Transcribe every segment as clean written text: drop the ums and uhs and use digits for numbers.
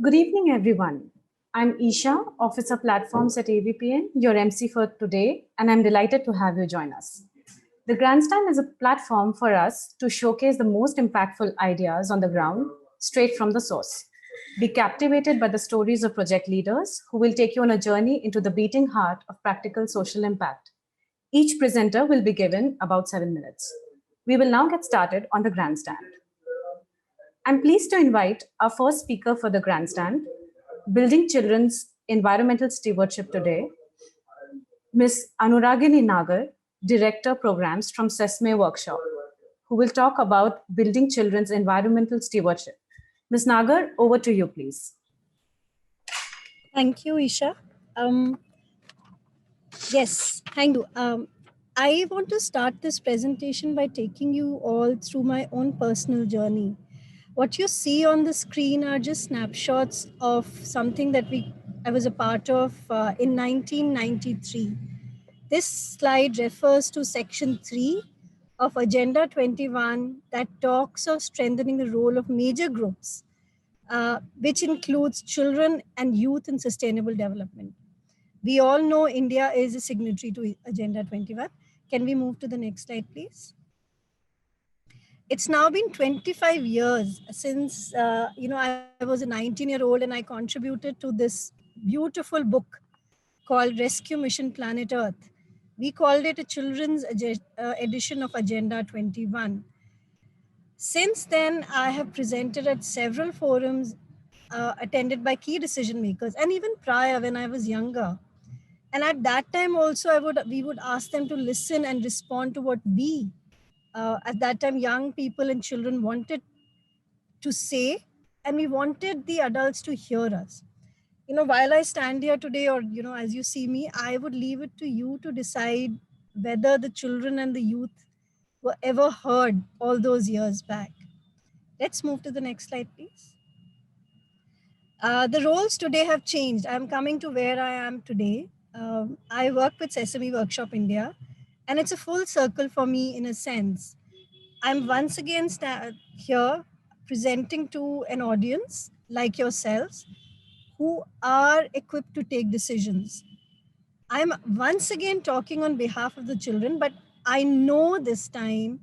Good evening, everyone. I'm Isha, Officer Platforms at ABPN, your MC for today, and I'm delighted to have you join us. The Grandstand is a platform for us to showcase the most impactful ideas on the ground, straight from the source. Be captivated by the stories of project leaders who will take you on a journey into the beating heart of practical social impact. Each presenter will be given about 7 minutes. We will now get started on the Grandstand. I'm pleased to invite our first speaker for the Grandstand, Building Children's Environmental Stewardship today, Ms. Anuragini Nagar, Director Programs from SESME Workshop, who will talk about building children's environmental stewardship. Ms. Nagar, over to you, please. Thank you, Isha. Yes, thank you. I want to start this presentation by taking you all through my own personal journey. What you see on the screen are just snapshots of something that I was a part of in 1993. This slide refers to Section 3 of Agenda 21 that talks of strengthening the role of major groups, which includes children and youth in sustainable development. We all know India is a signatory to Agenda 21. Can we move to the next slide, please? It's now been 25 years since, I was a 19-year-old and I contributed to this beautiful book called Rescue Mission Planet Earth. We called it a children's edition of Agenda 21. Since then, I have presented at several forums attended by key decision makers, and even prior when I was younger. And at that time also, we would ask them to listen and respond to what we, at that time, young people and children wanted to say, and we wanted the adults to hear us. While I stand here today, or, as you see me, I would leave it to you to decide whether the children and the youth were ever heard all those years back. Let's move to the next slide, please. The roles today have changed. I'm coming to where I am today. I work with Sesame Workshop India, and it's a full circle for me in a sense. I'm once again here presenting to an audience like yourselves who are equipped to take decisions. I'm once again talking on behalf of the children, but I know this time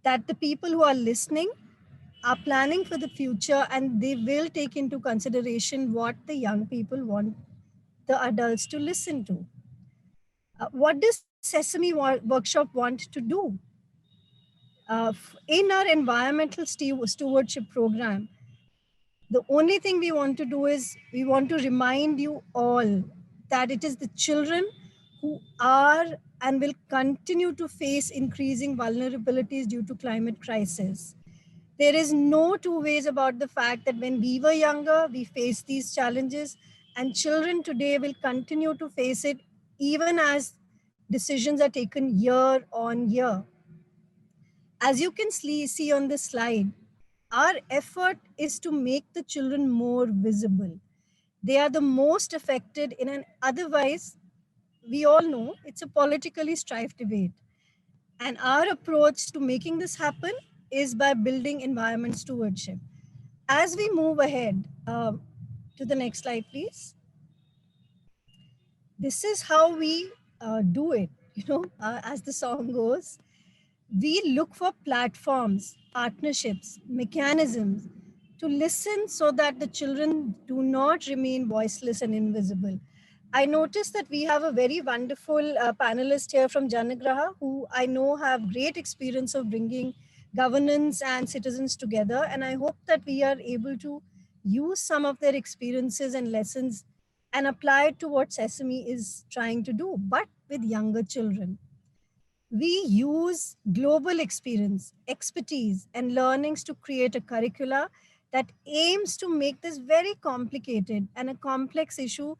that the people who are listening are planning for the future, and they will take into consideration what the young people want the adults to listen to. What does Sesame Workshop want to do? In our environmental stewardship program, the only thing we want to do is we want to remind you all that it is the children who are and will continue to face increasing vulnerabilities due to climate crisis. There is no two ways about the fact that when we were younger, we faced these challenges, and children today will continue to face it even as decisions are taken year on year. As you can see on this slide, our effort is to make the children more visible. They are the most affected in an otherwise, we all know, it's a politically strife debate. And our approach to making this happen is by building environment stewardship. As we move ahead, to the next slide, please. This is how we do it, as the song goes. We look for platforms, partnerships, mechanisms to listen so that the children do not remain voiceless and invisible. I noticed that we have a very wonderful panelist here from Janagras, who I know have great experience of bringing governance and citizens together. And I hope that we are able to use some of their experiences and lessons and apply it to what Sesame is trying to do, but with younger children. We use global experience, expertise, and learnings to create a curricula that aims to make this very complicated and a complex issue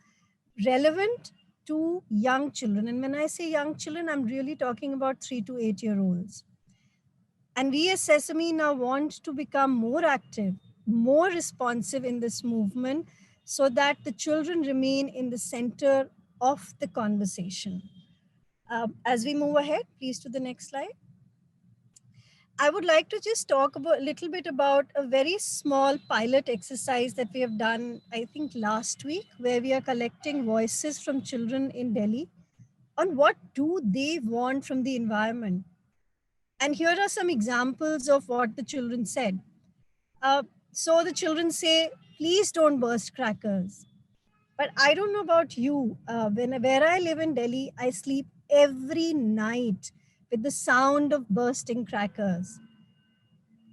relevant to young children. And when I say young children, I'm really talking about 3 to 8 year olds. And we as Sesame now want to become more active, more responsive in this movement so that the children remain in the center of the conversation. As we move ahead, please to the next slide. I would like to just talk about a little bit about a very small pilot exercise that we have done, I think last week, where we are collecting voices from children in Delhi on what do they want from the environment. And here are some examples of what the children said. So the children say, please don't burst crackers. But I don't know about you. Where I live in Delhi, I sleep every night with the sound of bursting crackers.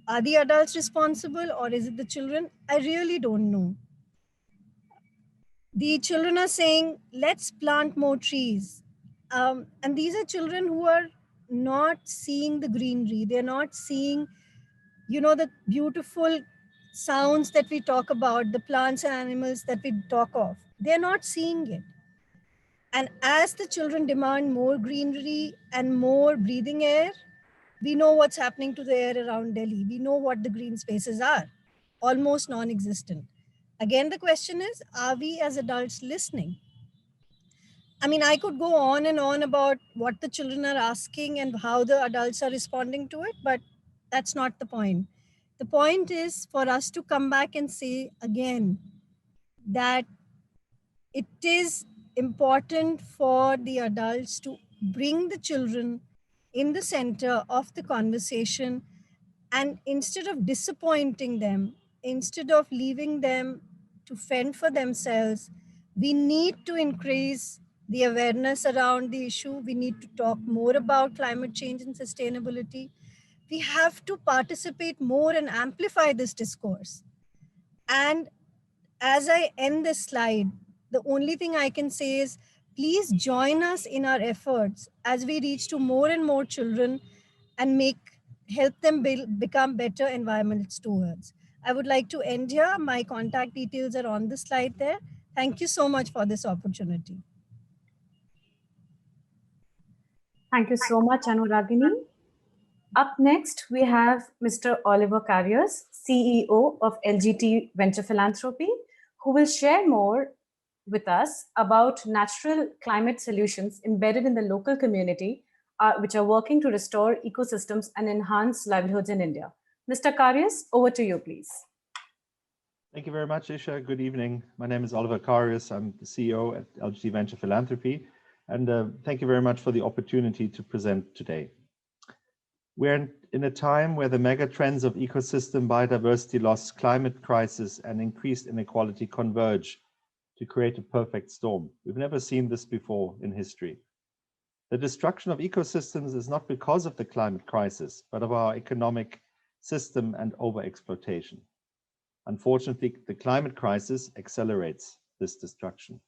Are the adults responsible or is it the children? I really don't know. The children are saying, let's plant more trees. And these are children who are not seeing the greenery. They're not seeing, the beautiful sounds that we talk about, the plants and animals that we talk of. They're not seeing it. And as the children demand more greenery and more breathing air, we know what's happening to the air around Delhi. We know what the green spaces are, almost non-existent. Again, the question is, are we as adults listening? I mean, I could go on and on about what the children are asking and how the adults are responding to it, but that's not the point. The point is for us to come back and say again that it is important for the adults to bring the children in the center of the conversation, and instead of disappointing them, instead of leaving them to fend for themselves, we need to increase the awareness around the issue. We need to talk more about climate change and sustainability. We have to participate more and amplify this discourse. And as I end this slide, the only thing I can say is please join us in our efforts as we reach to more and more children and help them become better environmental stewards. I would like to end here. My contact details are on the slide there. Thank you so much for this opportunity. Thank you so much, Anuragini. Up next, we have Mr. Oliver Karius, CEO of LGT Venture Philanthropy, who will share more with us about natural climate solutions embedded in the local community, which are working to restore ecosystems and enhance livelihoods in India. Mr. Karius, over to you, please. Thank you very much, Isha. Good evening. My name is Oliver Karius. I'm the CEO at LGT Venture Philanthropy. And thank you very much for the opportunity to present today. We're in a time where the megatrends of ecosystem, biodiversity loss, climate crisis, and increased inequality converge to create a perfect storm. We've never seen this before in history. The destruction of ecosystems is not because of the climate crisis, but of our economic system and overexploitation. Unfortunately, the climate crisis accelerates this destruction.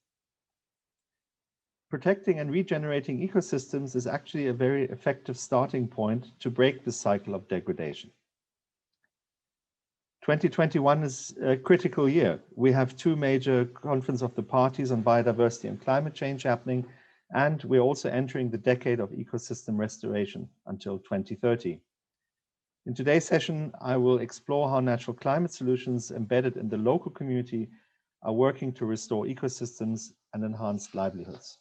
Protecting and regenerating ecosystems is actually a very effective starting point to break the cycle of degradation. 2021 is a critical year. We have two major conference of the parties on biodiversity and climate change happening, and we're also entering the decade of ecosystem restoration until 2030. In today's session, I will explore how natural climate solutions embedded in the local community are working to restore ecosystems and enhance livelihoods.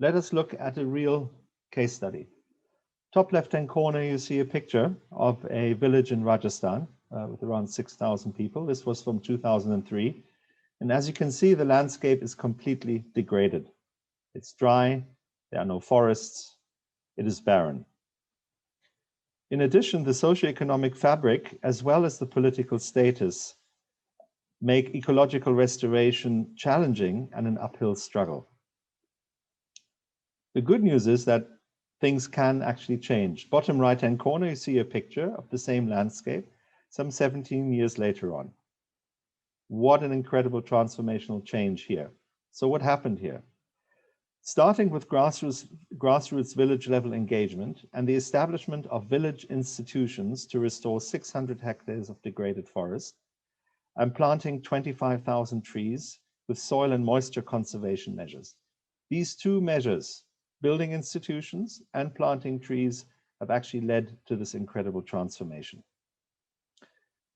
Let us look at a real case study. Top left-hand corner, you see a picture of a village in Rajasthan with around 6,000 people. This was from 2003. And as you can see, the landscape is completely degraded. It's dry, there are no forests, it is barren. In addition, the socioeconomic fabric, as well as the political status, make ecological restoration challenging and an uphill struggle. The good news is that things can actually change. Bottom right-hand corner, you see a picture of the same landscape some 17 years later on. What an incredible transformational change here. So what happened here? Starting with grassroots village level engagement and the establishment of village institutions to restore 600 hectares of degraded forest and planting 25,000 trees with soil and moisture conservation measures. These two measures, building institutions and planting trees, have actually led to this incredible transformation.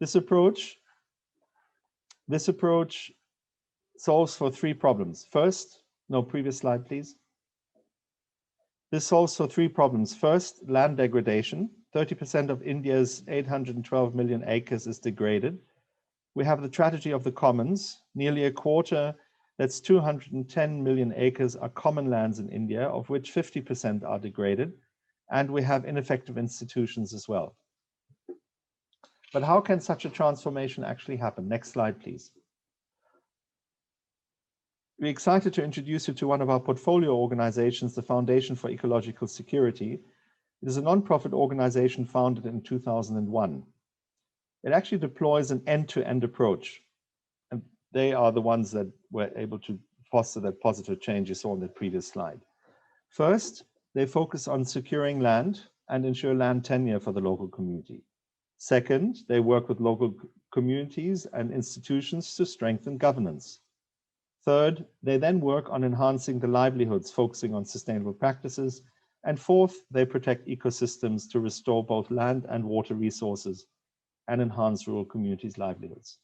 This approach solves for three problems. First, no, previous slide, please. This solves for three problems. First, land degradation. 30% of India's 812 million acres is degraded. We have the tragedy of the commons. Nearly a quarter, that's 210 million acres, are common lands in India, of which 50% are degraded. And we have ineffective institutions as well. But how can such a transformation actually happen? Next slide, please. We're excited to introduce you to one of our portfolio organizations, the Foundation for Ecological Security. It is a non-profit organization founded in 2001. It actually deploys an end-to-end approach. And they are the ones that were able to foster that positive change you saw on the previous slide. First, they focus on securing land and ensure land tenure for the local community. Second, they work with local communities and institutions to strengthen governance. Third, they then work on enhancing the livelihoods, focusing on sustainable practices. And fourth, they protect ecosystems to restore both land and water resources and enhance rural communities' livelihoods.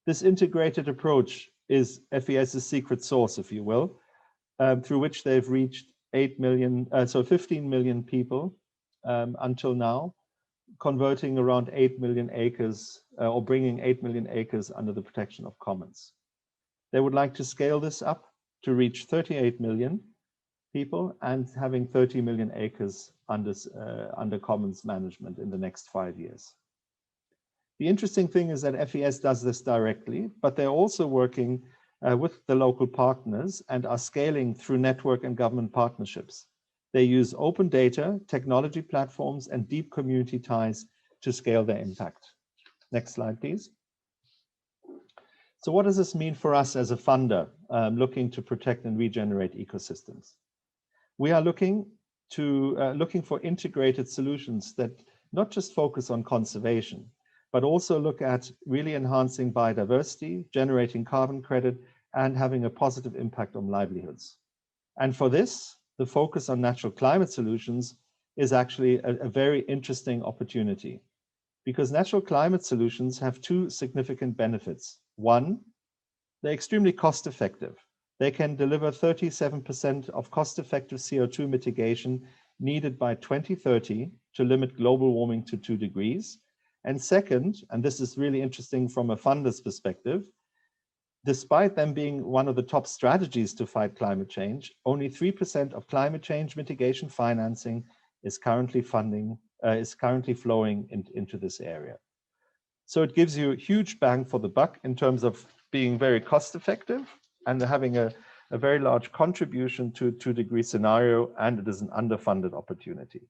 This integrated approach is FES's secret sauce, if you will, through which they've reached 15 million people until now, converting around 8 million acres or bringing 8 million acres under the protection of commons. They would like to scale this up to reach 38 million people and having 30 million acres under commons management in the next 5 years. The interesting thing is that FES does this directly, but they're also working with the local partners and are scaling through network and government partnerships. They use open data, technology platforms, and deep community ties to scale their impact. Next slide, please. So what does this mean for us as a funder looking to protect and regenerate ecosystems? We are looking for integrated solutions that not just focus on conservation, but also look at really enhancing biodiversity, generating carbon credit, and having a positive impact on livelihoods. And for this, the focus on natural climate solutions is actually a very interesting opportunity, because natural climate solutions have two significant benefits. One, they're extremely cost effective. They can deliver 37% of cost-effective CO2 mitigation needed by 2030 to limit global warming to 2 degrees. And second, and this is really interesting from a funder's perspective, despite them being one of the top strategies to fight climate change, only 3% of climate change mitigation financing is currently flowing into this area. So it gives you a huge bang for the buck in terms of being very cost effective and having a very large contribution to a 2-degree scenario, and it is an underfunded opportunity.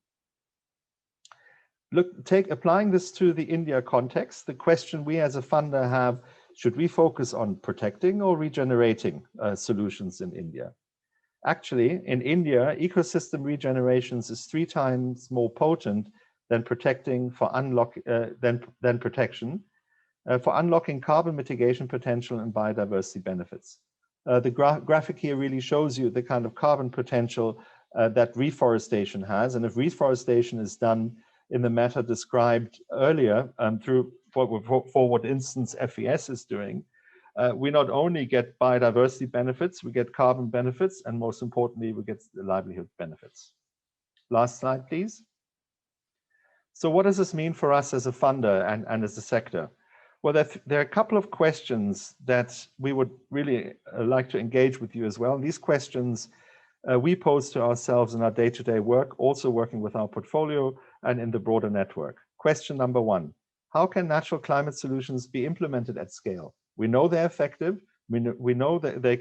Applying this to the India context, the question we as a funder have, should we focus on protecting or regenerating solutions in India? Actually, in India, ecosystem regenerations is 3 times more potent than protection for unlocking carbon mitigation potential and biodiversity benefits. The graphic here really shows you the kind of carbon potential that reforestation has, and if reforestation is done in the manner described earlier for what instance FES is doing, we not only get biodiversity benefits, we get carbon benefits, and most importantly, we get the livelihood benefits. Last slide, please. So what does this mean for us as a funder and as a sector? Well, there are a couple of questions that we would really like to engage with you as well. These questions we pose to ourselves in our day-to-day work, also working with our portfolio and in the broader network. Question number 1, how can natural climate solutions be implemented at scale? We know they're effective. We know that they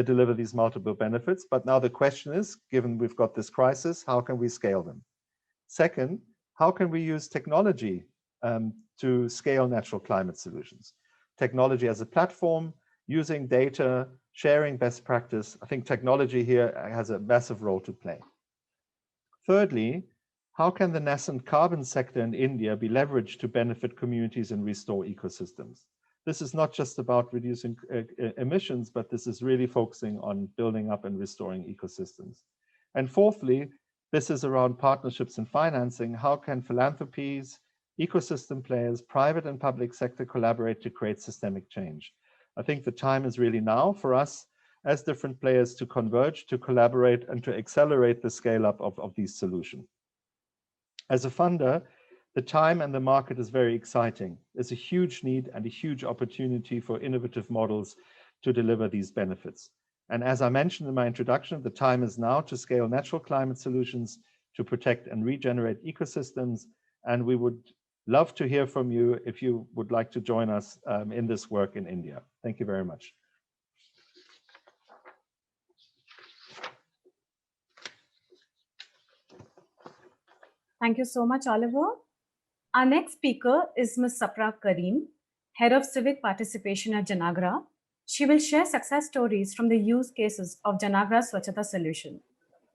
deliver these multiple benefits, but now the question is, given we've got this crisis, how can we scale them? Second, how can we use technology to scale natural climate solutions? Technology as a platform, using data, sharing best practice. I think technology here has a massive role to play. Thirdly, how can the nascent carbon sector in India be leveraged to benefit communities and restore ecosystems? This is not just about reducing emissions, but this is really focusing on building up and restoring ecosystems. And fourthly, this is around partnerships and financing. How can philanthropies, ecosystem players, private and public sector collaborate to create systemic change? I think the time is really now for us as different players to converge, to collaborate, and to accelerate the scale up of these solutions. As a funder, the time and the market is very exciting. There's a huge need and a huge opportunity for innovative models to deliver these benefits. And as I mentioned in my introduction, the time is now to scale natural climate solutions to protect and regenerate ecosystems. And we would love to hear from you if you would like to join us in this work in India. Thank you very much. Thank you so much, Oliver. Our next speaker is Ms. Sapra Karim, Head of Civic Participation at Janagra. She will share success stories from the use cases of Janagras Swachhata solution.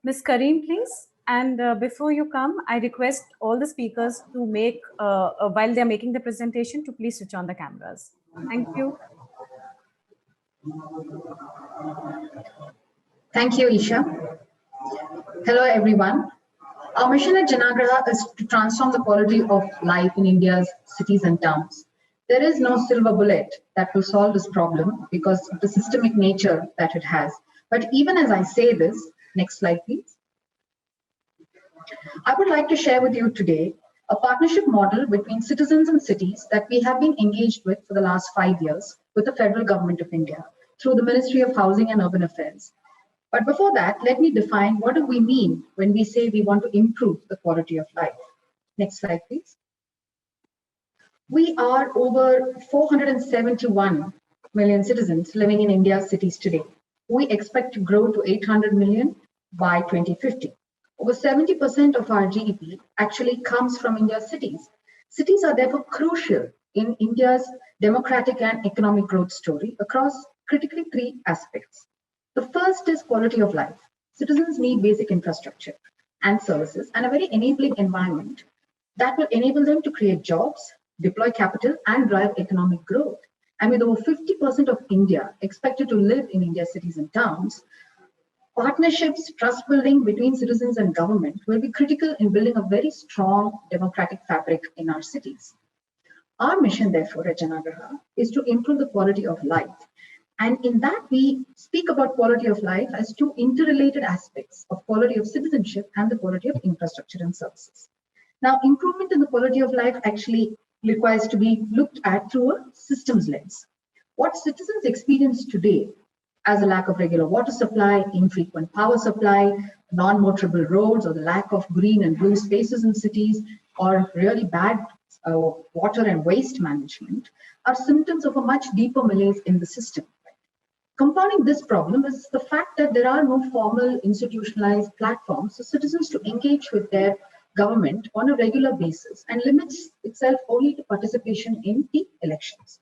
Ms. Karim, please. And before you come, I request all the speakers to make, while they're making the presentation, to please switch on the cameras. Thank you. Thank you, Isha. Hello, everyone. Our mission at Janagra is to transform the quality of life in India's cities and towns. There is no silver bullet that will solve this problem because of the systemic nature that it has. But even as I say this, next slide, please. I would like to share with you today a partnership model between citizens and cities that we have been engaged with for the last 5 years with the federal government of India through the Ministry of Housing and Urban Affairs. But before that, let me define what do we mean when we say we want to improve the quality of life. Next slide, please. We are over 471 million citizens living in India's cities today. We expect to grow to 800 million by 2050. Over 70% of our GDP actually comes from India's cities. Cities are therefore crucial in India's democratic and economic growth story across critically 3 aspects. The first is quality of life. Citizens need basic infrastructure and services and a very enabling environment that will enable them to create jobs, deploy capital, and drive economic growth. And with over 50% of India expected to live in India's cities and towns, partnerships, trust building between citizens and government will be critical in building a very strong democratic fabric in our cities. Our mission, therefore, at Janagra is to improve the quality of life. And in that, we speak about quality of life as 2 interrelated aspects of quality of citizenship and the quality of infrastructure and services. Now, improvement in the quality of life actually requires to be looked at through a systems lens. What citizens experience today as a lack of regular water supply, infrequent power supply, non-motorable roads, or the lack of green and blue spaces in cities, or really bad water and waste management are symptoms of a much deeper malaise in the system. Compounding this problem is the fact that there are no formal institutionalized platforms for citizens to engage with their government on a regular basis and limits itself only to participation in the elections.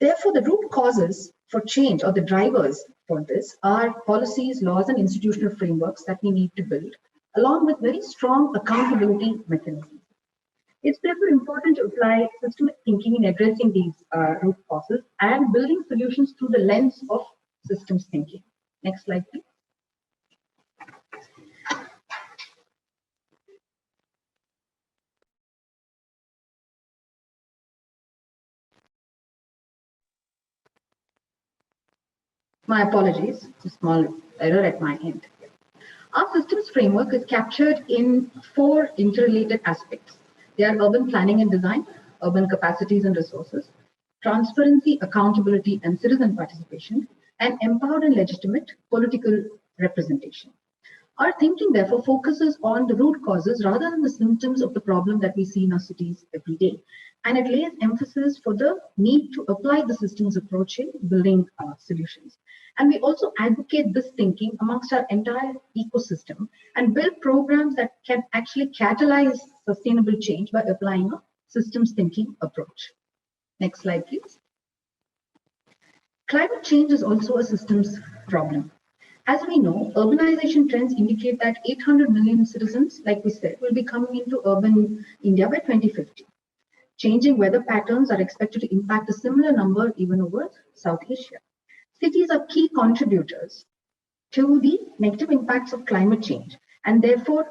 Therefore, the root causes for change or the drivers for this are policies, laws, and institutional frameworks that we need to build, along with very strong accountability mechanisms. It's therefore important to apply systemic thinking in addressing these root causes and building solutions through the lens of systems thinking. Next slide, please. My apologies, it's a small error at my end. Our systems framework is captured in 4 interrelated aspects. They are urban planning and design, urban capacities and resources, transparency, accountability, and citizen participation, and empowered and legitimate political representation. Our thinking, therefore, focuses on the root causes rather than the symptoms of the problem that we see in our cities every day. And it lays emphasis for the need to apply the systems approach in building solutions. And we also advocate this thinking amongst our entire ecosystem and build programs that can actually catalyze sustainable change by applying a systems thinking approach. Next slide, please. Climate change is also a systems problem. As we know, urbanization trends indicate that 800 million citizens, like we said, will be coming into urban India by 2050. Changing weather patterns are expected to impact a similar number even over South Asia. Cities are key contributors to the negative impacts of climate change. And therefore,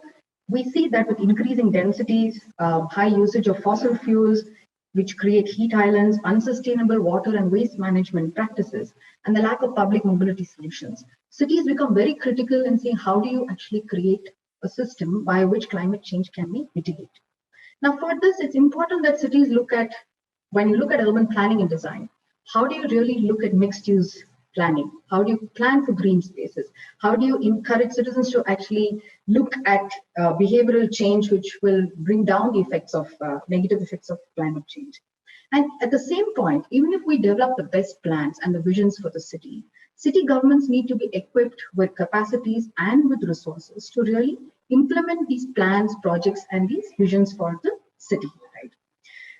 we see that with increasing densities, high usage of fossil fuels, which create heat islands, unsustainable water and waste management practices, and the lack of public mobility solutions, cities become very critical in saying how do you actually create a system by which climate change can be mitigated. Now, for this, it's important that cities look at, when you look at urban planning and design, how do you really look at mixed use planning? How do you plan for green spaces? How do you encourage citizens to actually look at behavioral change, which will bring down the effects of negative effects of climate change? And at the same point, even if we develop the best plans and the visions for the city, city governments need to be equipped with capacities and with resources to really implement these plans, projects, and these visions for the city, right?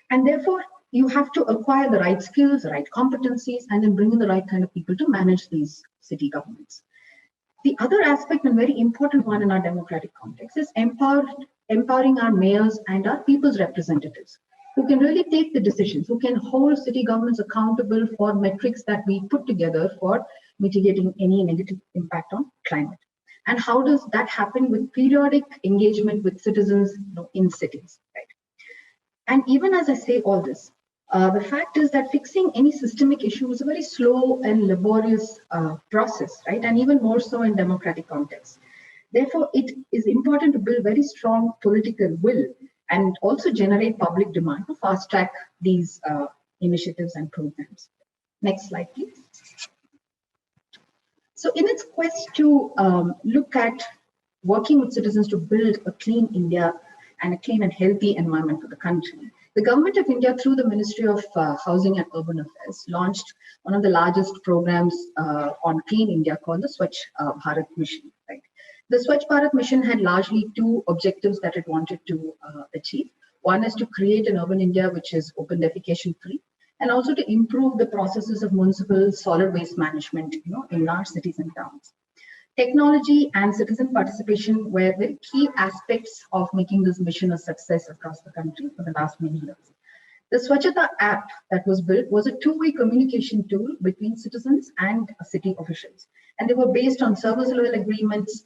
And therefore, you have to acquire the right skills, the right competencies, and then bring in the right kind of people to manage these city governments. The other aspect, and very important one in our democratic context, is empowering our mayors and our people's representatives, who can really take the decisions, who can hold city governments accountable for metrics that we put together for mitigating any negative impact on climate. And how does that happen? With periodic engagement with citizens, in cities, right? And even as I say all this, the fact is that fixing any systemic issue is a very slow and laborious process, right? And even more so in democratic contexts. Therefore, it is important to build very strong political will and also generate public demand to fast track these initiatives and programs. Next slide, please. So in its quest to look at working with citizens to build a clean India and a clean and healthy environment for the country, the Government of India, through the Ministry of Housing and Urban Affairs, launched one of the largest programs on Clean India called the Swachh Bharat Mission. Right? The Swachh Bharat Mission had largely two objectives that it wanted to achieve. One is to create an urban India which is open defecation free, and also to improve the processes of municipal solid waste management, in our cities and towns. Technology and citizen participation were very key aspects of making this mission a success across the country for the last many years. The Swachhata app that was built was a two-way communication tool between citizens and city officials. And they were based on service level agreements.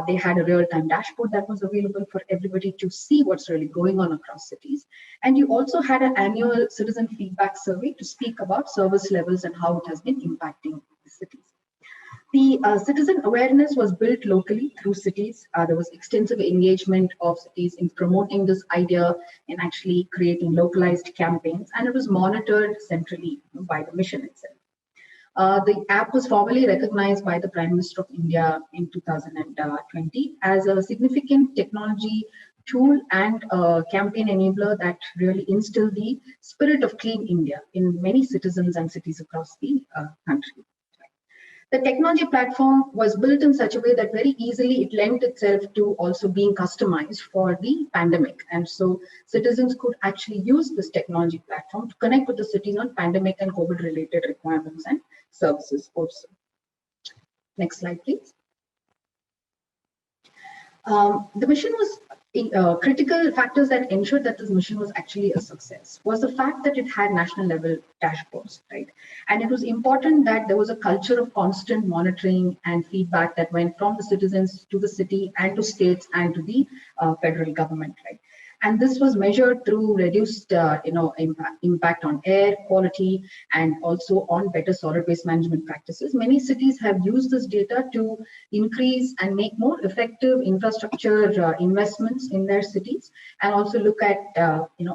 They had a real-time dashboard that was available for everybody to see what's really going on across cities. And you also had an annual citizen feedback survey to speak about service levels and how it has been impacting the cities. The citizen awareness was built locally through cities. There was extensive engagement of cities in promoting this idea and actually creating localized campaigns, and it was monitored centrally by the mission itself. The app was formally recognized by the Prime Minister of India in 2020 as a significant technology tool and a campaign enabler that really instilled the spirit of clean India in many citizens and cities across the country. The technology platform was built in such a way that very easily it lent itself to also being customized for the pandemic. And so citizens could actually use this technology platform to connect with the cities on pandemic and COVID-related requirements and services also. Next slide, please. The mission was critical factors that ensured that this mission was actually a success was the fact that it had national level dashboards, right? And it was important that there was a culture of constant monitoring and feedback that went from the citizens to the city and to states and to the federal government, right? And this was measured through reduced impact on air quality and also on better solid waste management practices. Many cities have used this data to increase and make more effective infrastructure investments in their cities, and also look at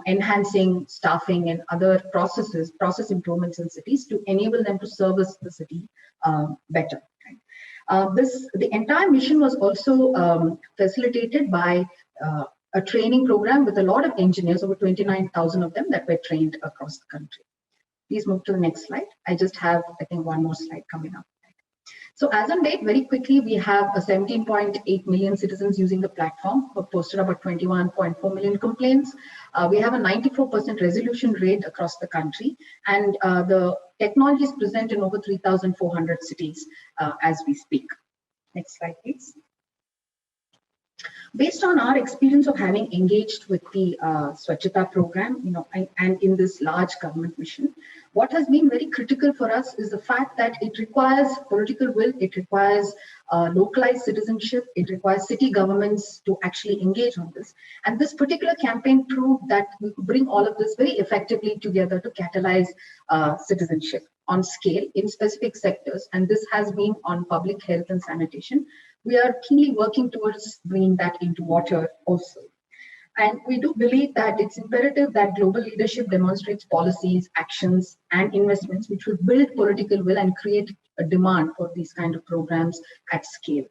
enhancing staffing and other process improvements in cities to enable them to service the city better. The entire mission was also facilitated by a training program with a lot of engineers, over 29,000 of them that were trained across the country. Please move to the next slide. I just have, I think, one more slide coming up. So as on date, very quickly, we have a 17.8 million citizens using the platform. We posted about 21.4 million complaints. We have a 94% resolution rate across the country. And the technology is present in over 3,400 cities as we speak. Next slide, please. Based on our experience of having engaged with the Swachhata program, and in this large government mission, what has been very critical for us is the fact that it requires political will, it requires localized citizenship, it requires city governments to actually engage on this. And this particular campaign proved that we could bring all of this very effectively together to catalyze citizenship on scale in specific sectors. And this has been on public health and sanitation, we are keenly working towards bringing that into water also. And we do believe that it's imperative that global leadership demonstrates policies, actions, and investments which will build political will and create a demand for these kind of programs at scale.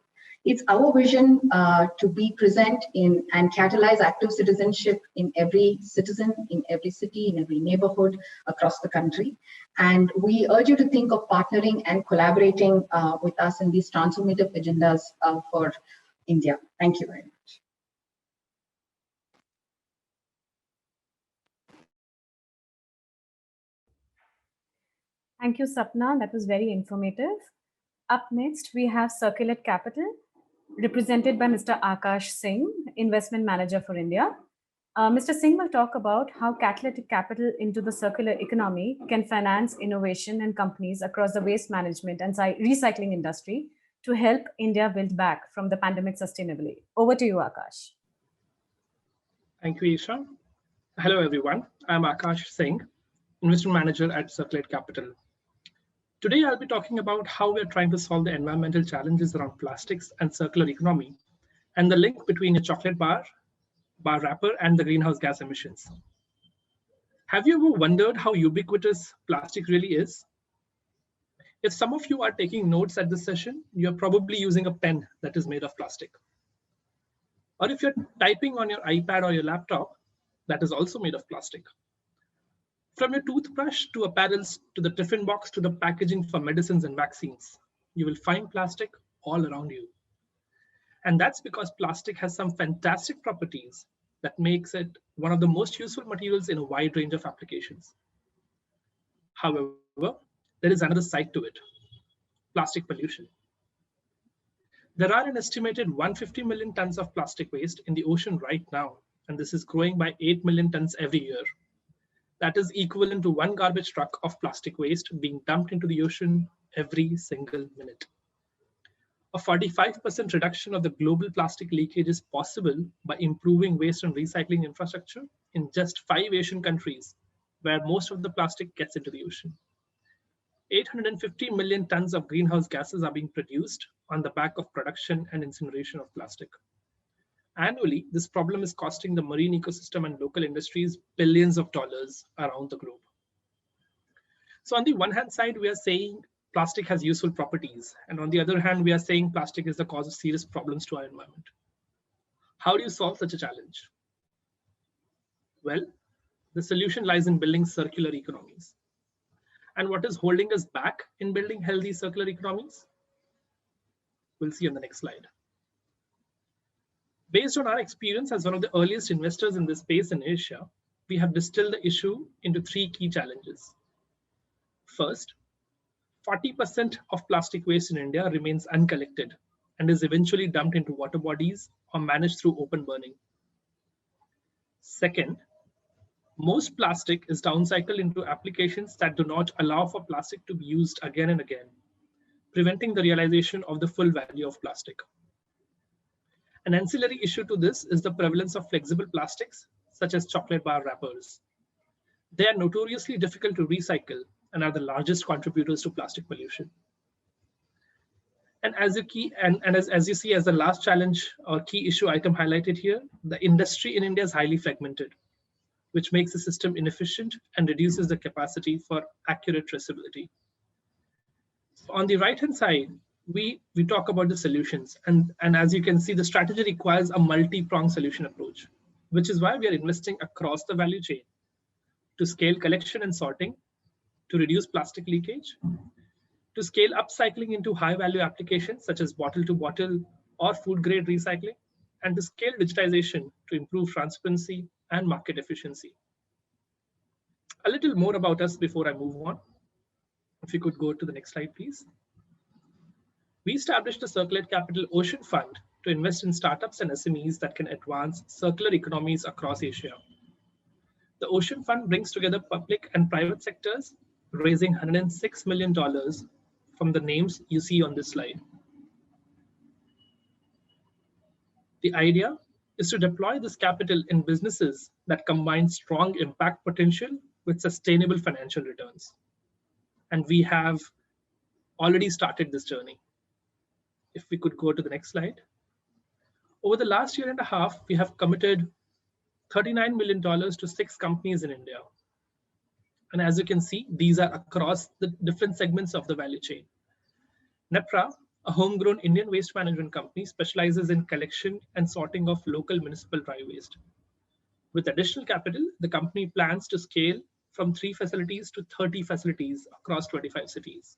It's our vision to be present in and catalyze active citizenship in every citizen, in every city, in every neighborhood across the country. And we urge you to think of partnering and collaborating with us in these transformative agendas for India. Thank you very much. Thank you, Sapna. That was very informative. Up next, we have Circulating Capital, represented by Mr. Akash Singh, Investment Manager for India. Mr. Singh will talk about how catalytic capital into the circular economy can finance innovation and companies across the waste management and recycling industry to help India build back from the pandemic sustainably. Over to you, Akash. Thank you, Isha. Hello, everyone. I'm Akash Singh, Investment Manager at Circulating Capital. Today, I'll be talking about how we're trying to solve the environmental challenges around plastics and circular economy, and the link between a chocolate bar wrapper, and the greenhouse gas emissions. Have you ever wondered how ubiquitous plastic really is? If some of you are taking notes at this session, you're probably using a pen that is made of plastic. Or if you're typing on your iPad or your laptop, that is also made of plastic. From your toothbrush to apparels to the tiffin box to the packaging for medicines and vaccines, you will find plastic all around you. And that's because plastic has some fantastic properties that makes it one of the most useful materials in a wide range of applications. However, there is another side to it: plastic pollution. There are an estimated 150 million tons of plastic waste in the ocean right now, and this is growing by 8 million tons every year. That is equivalent to one garbage truck of plastic waste being dumped into the ocean every single minute. A 45% reduction of the global plastic leakage is possible by improving waste and recycling infrastructure in just 5 Asian countries, where most of the plastic gets into the ocean. 850 million tons of greenhouse gases are being produced on the back of production and incineration of plastic. Annually, this problem is costing the marine ecosystem and local industries billions of dollars around the globe. So on the one hand side, we are saying plastic has useful properties. And on the other hand, we are saying plastic is the cause of serious problems to our environment. How do you solve such a challenge? Well, the solution lies in building circular economies. And what is holding us back in building healthy circular economies? We'll see on the next slide. Based on our experience as one of the earliest investors in this space in Asia, we have distilled the issue into 3 key challenges. First, 40% of plastic waste in India remains uncollected and is eventually dumped into water bodies or managed through open burning. Second, most plastic is downcycled into applications that do not allow for plastic to be used again and again, preventing the realization of the full value of plastic. An ancillary issue to this is the prevalence of flexible plastics, such as chocolate bar wrappers. They are notoriously difficult to recycle and are the largest contributors to plastic pollution. And as you see as the last challenge or key issue item highlighted here, the industry in India is highly fragmented, which makes the system inefficient and reduces the capacity for accurate traceability. So on the right-hand side, we talk about the solutions. And as you can see, the strategy requires a multi-pronged solution approach, which is why we are investing across the value chain to scale collection and sorting, to reduce plastic leakage, to scale upcycling into high-value applications such as bottle-to-bottle or food-grade recycling, and to scale digitization to improve transparency and market efficiency. A little more about us before I move on. If you could go to the next slide, please. We established the Circulating Capital Ocean Fund to invest in startups and SMEs that can advance circular economies across Asia. The Ocean Fund brings together public and private sectors, raising $106 million from the names you see on this slide. The idea is to deploy this capital in businesses that combine strong impact potential with sustainable financial returns. And we have already started this journey. If we could go to the next slide. Over the last year and a half, we have committed $39 million to 6 companies in India. And as you can see, these are across the different segments of the value chain. NEPRA, a homegrown Indian waste management company, specializes in collection and sorting of local municipal dry waste. With additional capital, the company plans to scale from 3 facilities to 30 facilities across 25 cities.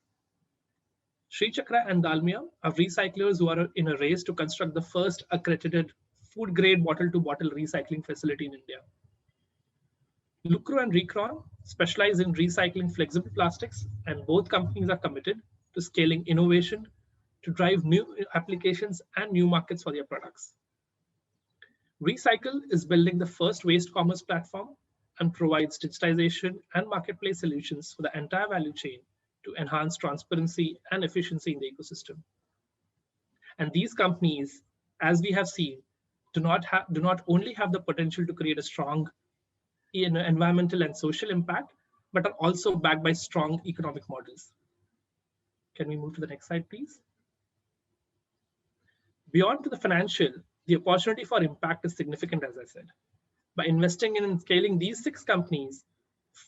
Sri Chakra and Dalmia are recyclers who are in a race to construct the first accredited food-grade bottle-to-bottle recycling facility in India. Lucro and Recron specialize in recycling flexible plastics, and both companies are committed to scaling innovation to drive new applications and new markets for their products. Recycle is building the first waste commerce platform and provides digitization and marketplace solutions for the entire value chain to enhance transparency and efficiency in the ecosystem. And these companies, as we have seen, do not only have the potential to create a strong environmental and social impact, but are also backed by strong economic models. Can we move to the next slide, please? Beyond to the financial, the opportunity for impact is significant, as I said. By investing in and scaling these 6 companies,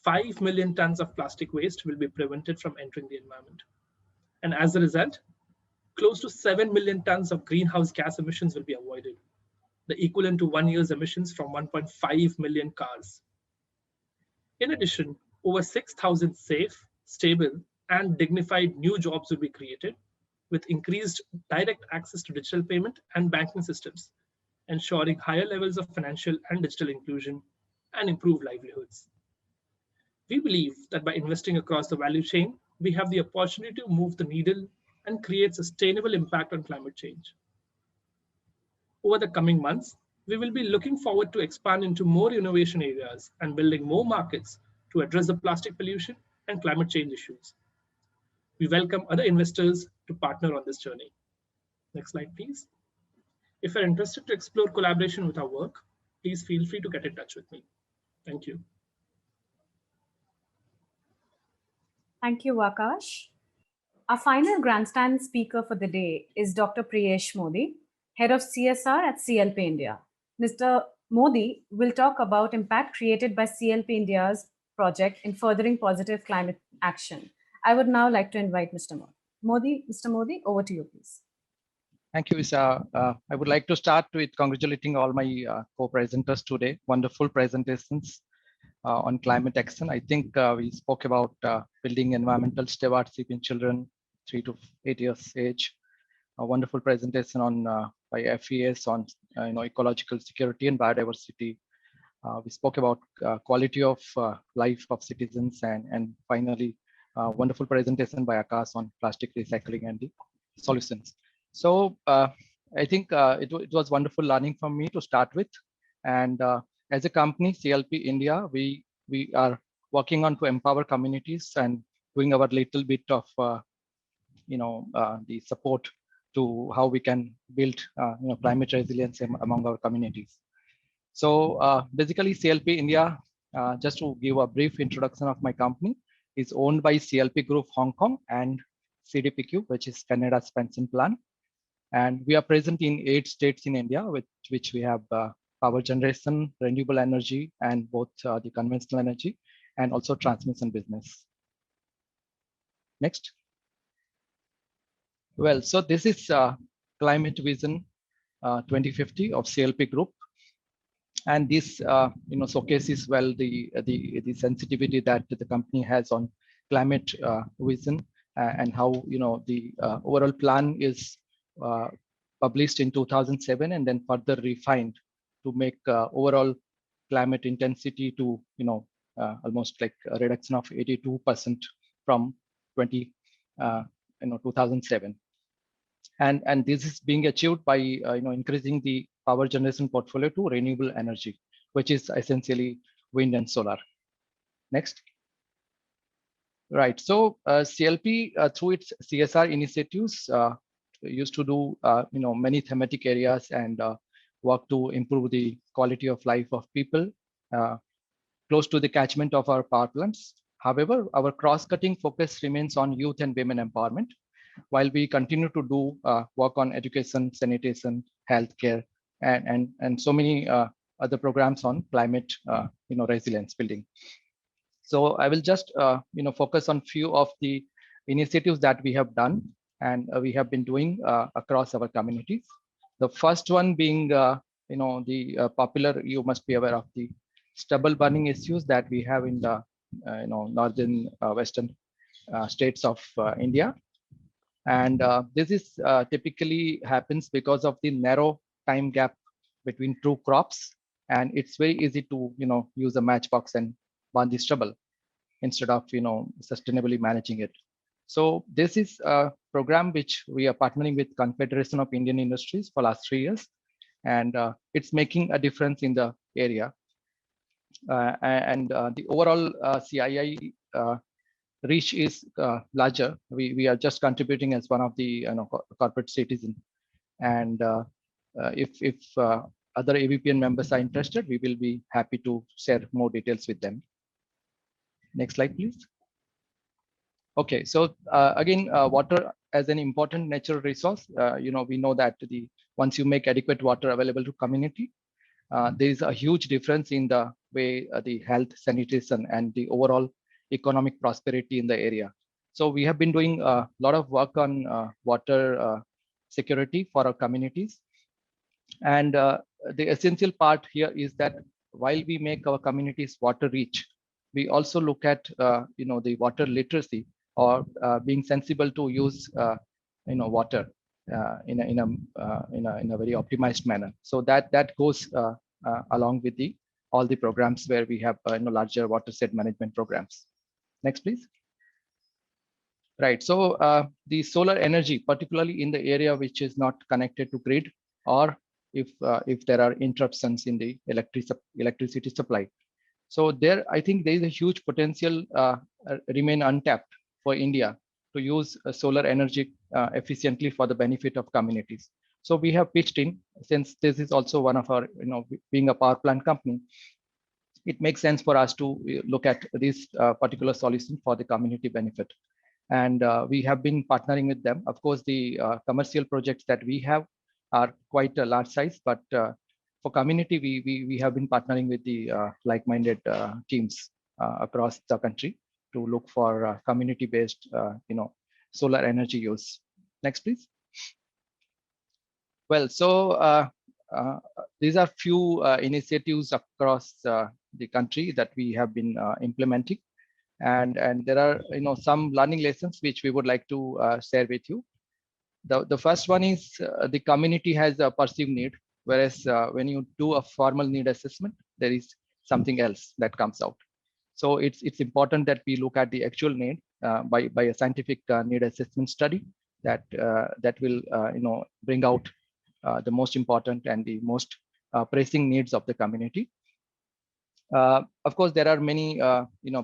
5 million tons of plastic waste will be prevented from entering the environment. And as a result, close to 7 million tons of greenhouse gas emissions will be avoided, the equivalent to 1 year's emissions from 1.5 million cars. In addition, over 6,000 safe, stable, and dignified new jobs will be created with increased direct access to digital payment and banking systems, ensuring higher levels of financial and digital inclusion and improved livelihoods. We believe that by investing across the value chain, we have the opportunity to move the needle and create sustainable impact on climate change. Over the coming months, we will be looking forward to expand into more innovation areas and building more markets to address the plastic pollution and climate change issues. We welcome other investors to partner on this journey. Next slide, please. If you're interested to explore collaboration with our work, please feel free to get in touch with me. Thank you. Thank you, Akash. Our final grandstand speaker for the day is Dr. Priyesh Modi, Head of CSR at CLP India. Mr. Modi will talk about impact created by CLP India's project in furthering positive climate action. I would now like to invite Mr. Modi. Mr. Modi, over to you, please. Thank you, Isa. I would like to start with congratulating all my co-presenters today. Wonderful presentations on climate action. I think we spoke about building environmental stewardship in children 3 to 8 years age. A wonderful presentation on by FES on ecological security and biodiversity. We spoke about quality of life of citizens, and finally, wonderful presentation by Akash on plastic recycling and the solutions. So I think it was wonderful learning from me to start with. And as a company, CLP India, we are working on to empower communities and doing our little bit of the support to how we can build climate resilience among our communities. So basically, CLP India, just to give a brief introduction of my company, is owned by CLP Group Hong Kong and CDPQ, which is Canada's pension plan. And we are present in 8 states in India, with which we have power generation, renewable energy, and both the conventional energy, and also transmission business. Next. Well, so this is Climate Vision 2050 of CLP Group. And this showcases well the sensitivity that the company has on climate vision, and how the overall plan is published in 2007 and then further refined to make overall climate intensity to almost like a reduction of 82% from 2007. And this is being achieved by increasing the power generation portfolio to renewable energy, which is essentially wind and solar. Next. Right. So CLP through its CSR initiatives used to do many thematic areas and work to improve the quality of life of people close to the catchment of our power plants. However, our cross-cutting focus remains on youth and women empowerment. while we continue to do work on education, sanitation, healthcare, and so many other programs on climate resilience building. So I will just focus on few of the initiatives that we have done and we have been doing across our communities. The first one being the popular, you must be aware of the stubble burning issues that we have in the northern western states of India. And this is typically happens because of the narrow time gap between two crops, and it's very easy to use a matchbox and burn the stubble instead of sustainably managing it. So this is a program which we are partnering with Confederation of Indian Industries for last 3 years, and it's making a difference in the area. The overall CII reach is larger. We are just contributing as one of the corporate citizen, and if other AVPN members are interested, we will be happy to share more details with them. Next slide, please. Okay, so again, water as an important natural resource. We know that once you make adequate water available to community, there is a huge difference in the way the health, sanitation, and the overall economic prosperity in the area. So we have been doing a lot of work on water security for our communities. And the essential part here is that while we make our communities water rich, we also look at the water literacy, or being sensible to use water in a very optimized manner. So that goes along with all the programs where we have larger watershed management programs. Next, please. Right. So the solar energy, particularly in the area which is not connected to grid, or if there are interruptions in the electricity supply. So there, I think there is a huge potential remain untapped for India to use solar energy efficiently for the benefit of communities. So we have pitched in, since this is also one of our, being a power plant company, it makes sense for us to look at this particular solution for the community benefit. And we have been partnering with them. Of course, the commercial projects that we have are quite a large size, but for community, we have been partnering with the like-minded teams across the country to look for community-based, solar energy use. Next, please. Well, so these are few initiatives across the country that we have been implementing, and there are some learning lessons which we would like to share with you. The first one is the community has a perceived need, whereas when you do a formal need assessment, there is something else that comes out. So it's important that we look at the actual need by a scientific need assessment study that will bring out the most important and the most pressing needs of the community. Of course, there are many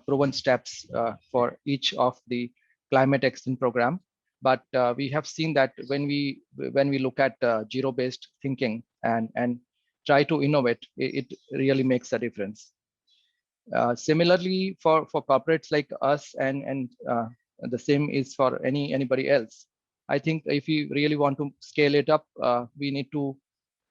proven steps for each of the climate action program, but we have seen that when we look at zero-based thinking and try to innovate, it really makes a difference. Similarly, for corporates like us, and the same is for anybody else. I think if we really want to scale it up, we need to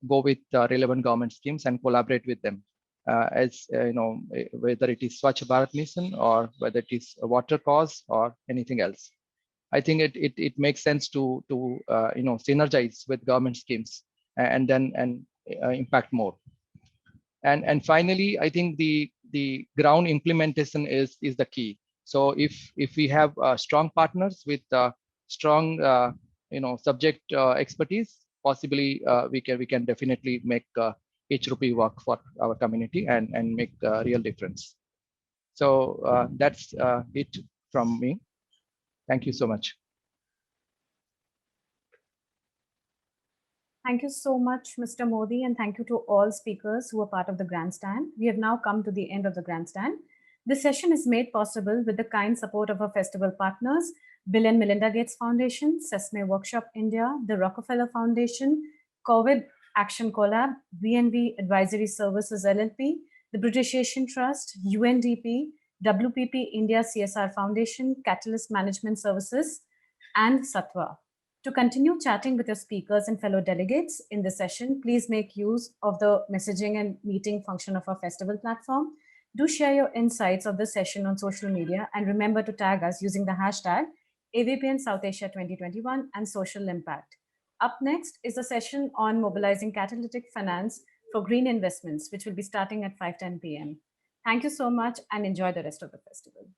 go with relevant government schemes and collaborate with them. As whether it is Swachh Bharat Mission or whether it is a water cause or anything else, I think it makes sense to synergize with government schemes and then impact more. And finally, I think the ground implementation is the key. So if we have strong partners with strong subject expertise, possibly we can definitely make each rupee work for our community and make a real difference. So that's it from me. Thank you so much. Thank you so much, Mr. Modi, and thank you to all speakers who are part of the Grandstand. We have now come to the end of the Grandstand. This session is made possible with the kind support of our festival partners, Bill and Melinda Gates Foundation, Sesame Workshop India, the Rockefeller Foundation, COVID Action Collab, VNV Advisory Services LLP, the British Asian Trust, UNDP, WPP India CSR Foundation, Catalyst Management Services, and Sattva. To continue chatting with your speakers and fellow delegates in this session, please make use of the messaging and meeting function of our festival platform. Do share your insights of this session on social media and remember to tag us using the hashtag AVPN South Asia 2021 and social impact. Up next is a session on mobilizing catalytic finance for green investments, which will be starting at 5:10 p.m. Thank you so much and enjoy the rest of the festival.